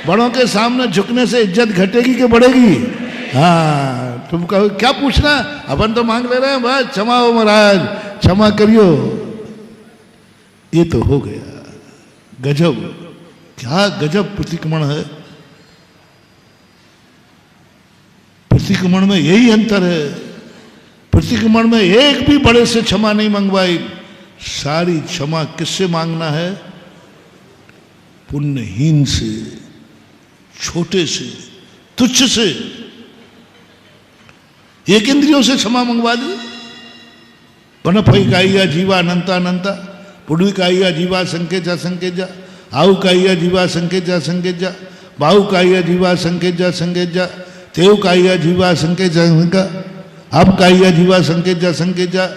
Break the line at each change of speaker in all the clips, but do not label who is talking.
बड़ों के सामने झुकने से इज्जत घटेगी कि बढ़ेगी? हाँ, तुम कहो क्या पूछना, अपन तो मांग ले रहे हैं, बस क्षमा हो महाराज, क्षमा करियो। ये तो हो गया। गजब, क्या गजब प्रतिक्रमण है। प्रतिक्रमण में यही अंतर है। प्रतिक्रमण में एक भी बड़े से क्षमा नहीं मंगवाई, सारी क्षमा किससे मांगना है? पुण्यहीन से, छोटे से, तुच्छ से। एक इंद्रियों से क्षमा मंगवा दी। वनफई काइया जीवा अनंता अनंता, पुडवी काइया जीवा संकेजा संकेजा, आऊ काइया जीवा संकेजा संकेजा, बाहु काइया जीवा संकेजा संकेजा, तेव काइया जीवा संकेजा संकेजा, अब काइया जीवा संकेजा संकेजा।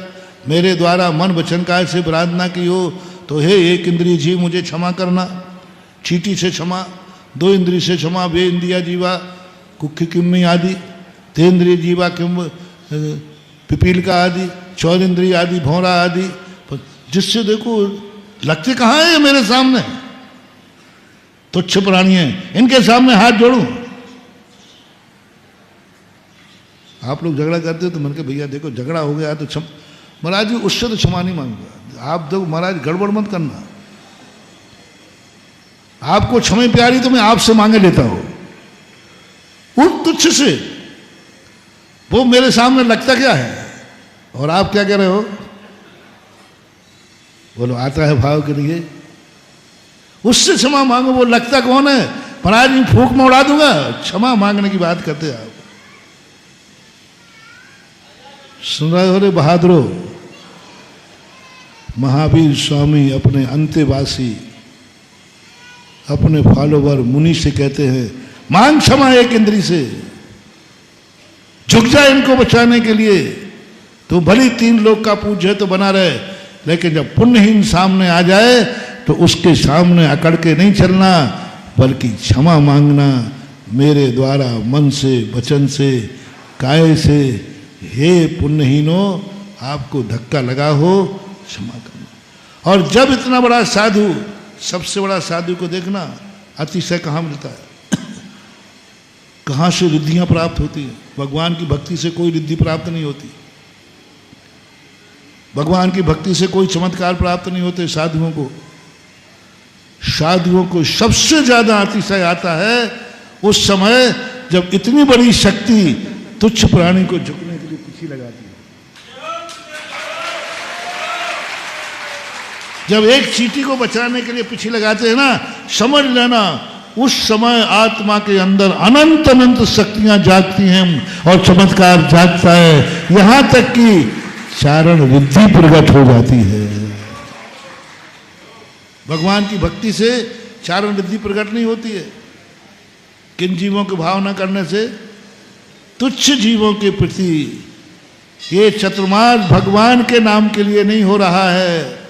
मेरे द्वारा मन वचन काय से प्रार्थना की हो तो हे एक इंद्रिय जीव मुझे क्षमा करना। चीटी से क्षमा, दो इंद्रिय से क्षमा, वे इंद्रिया जीवा कुक्खी किम्मी आदि, तेन्द्रिय जीवा किम पिपील का आदि, चौर इंद्रिय आदि, भौरा आदि। जिससे देखो लगते कहाँ है ये मेरे सामने, तुच्छ प्राणी है, इनके सामने हाथ जोड़ूं। आप लोग झगड़ा करते हो तो मन के भैया देखो झगड़ा हो गया तो महाराज जी उससे तो क्षमा नहीं मांगूंगा। आप देखो महाराज गड़बड़ मत करना, आपको क्षमा प्यारी तो मैं आपसे मांगे लेता हूं। उन तुच्छ से वो मेरे सामने लगता क्या है और आप क्या कह रहे हो? बोलो आता है भाव के लिए, उससे क्षमा मांगो। वो लगता कौन है? महाराज मैं फूंक में उड़ा दूंगा। क्षमा मांगने की बात करते आप। सुन रहे हो रे बहादुरो? महावीर स्वामी अपने अंत्यवासी अपने फॉलोवर मुनि से कहते हैं मांग क्षमा एक इंद्री से, झुक जा इनको बचाने के लिए। तो भली तीन लोग का पूज्य तो बना रहे, लेकिन जब पुण्यहीन सामने आ जाए तो उसके सामने अकड़ के नहीं चलना, बल्कि क्षमा मांगना। मेरे द्वारा मन से, वचन से, काय से हे पुण्यहीनो आपको धक्का लगा हो, क्षमा करना। और जब इतना बड़ा साधु, सबसे बड़ा साधु को देखना अतिशय कहाँ मिलता है, कहाँ से रिद्धियां प्राप्त होती है। भगवान की भक्ति से कोई रिद्धि प्राप्त नहीं होती, भगवान की भक्ति से कोई चमत्कार प्राप्त नहीं होते। साधुओं को सबसे ज्यादा अतिशय आता है उस समय जब इतनी बड़ी शक्ति तुच्छ प्राणी को झुकने के लिए पीछे लगाती है। जब एक चींटी को बचाने के लिए पीछे लगाते हैं ना, समझ लेना उस समय आत्मा के अंदर अनंत अनंत शक्तियां जागती हैं और चमत्कार जागता है, यहां तक कि चारण रिद्धि प्रकट हो जाती है। भगवान की भक्ति से चारण रिद्धि प्रकट नहीं होती है। किन जीवों की भावना करने से? तुच्छ जीवों के प्रति। ये चतुर्मास भगवान के नाम के लिए नहीं हो रहा है,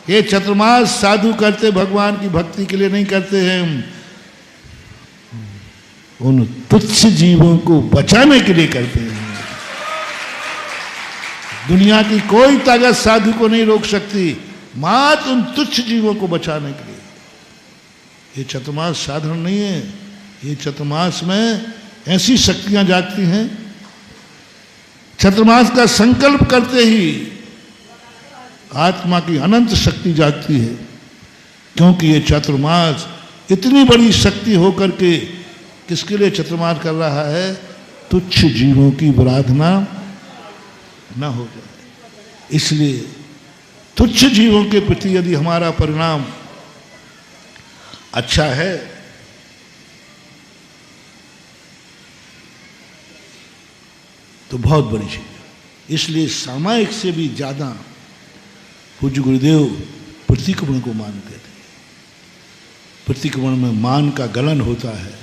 ये चतुर्मास साधु करते भगवान की भक्ति के लिए नहीं करते हैं, उन तुच्छ जीवों को बचाने के लिए करते हैं। दुनिया की कोई ताकत साधु को नहीं रोक सकती, मात्र उन तुच्छ जीवों को बचाने के लिए। ये चतुर्मास साधारण नहीं है, ये चतुर्मास में ऐसी शक्तियां जागती हैं। चतुर्मास का संकल्प करते ही आत्मा की अनंत शक्ति जागती है, क्योंकि ये चतुर्मास इतनी बड़ी शक्ति होकर के किसके लिए चतुर्मास कर रहा है? तुच्छ जीवों की आराधना न हो जाए। इसलिए तुच्छ जीवों के प्रति यदि हमारा परिणाम अच्छा है तो बहुत बड़ी चीज है। इसलिए सामायिक से भी ज्यादा पूज्य गुरुदेव प्रतिक्रमण को मानते थे। प्रतिक्रमण में मान का गलन होता है,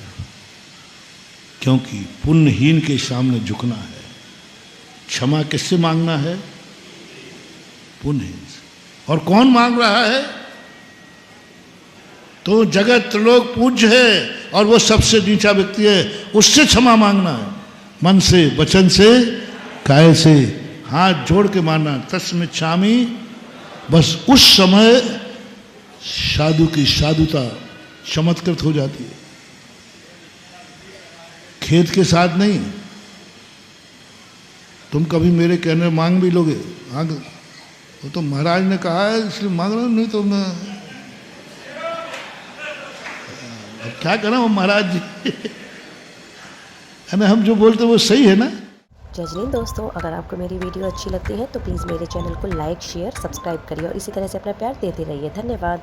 क्योंकि पुण्यहीन के सामने झुकना है। क्षमा किससे मांगना है? पुण्यहीन से। और कौन मांग रहा है? तो जगत त्रिलोक पूज्य है और वो सबसे नीचा व्यक्ति है, उससे क्षमा मांगना है। मन से, वचन से, काय से, हाथ जोड़ के मानना तस्मिच्छामि। बस उस समय साधु की साधुता चमत्कृत हो जाती है। खेत के साथ नहीं। तुम कभी मेरे कहने मांग भी लोगे, हाँ वो तो महाराज ने कहा है इसलिए मांग रहा हूँ, नहीं तो मैं अब क्या करें, वो महाराज जी है ना, हम जो बोलते वो सही है ना।
जय हिंद दोस्तों, अगर आपको मेरी वीडियो अच्छी लगती है तो प्लीज़ मेरे चैनल को लाइक शेयर सब्सक्राइब करिए और इसी तरह से अपना प्यार देते रहिए। धन्यवाद।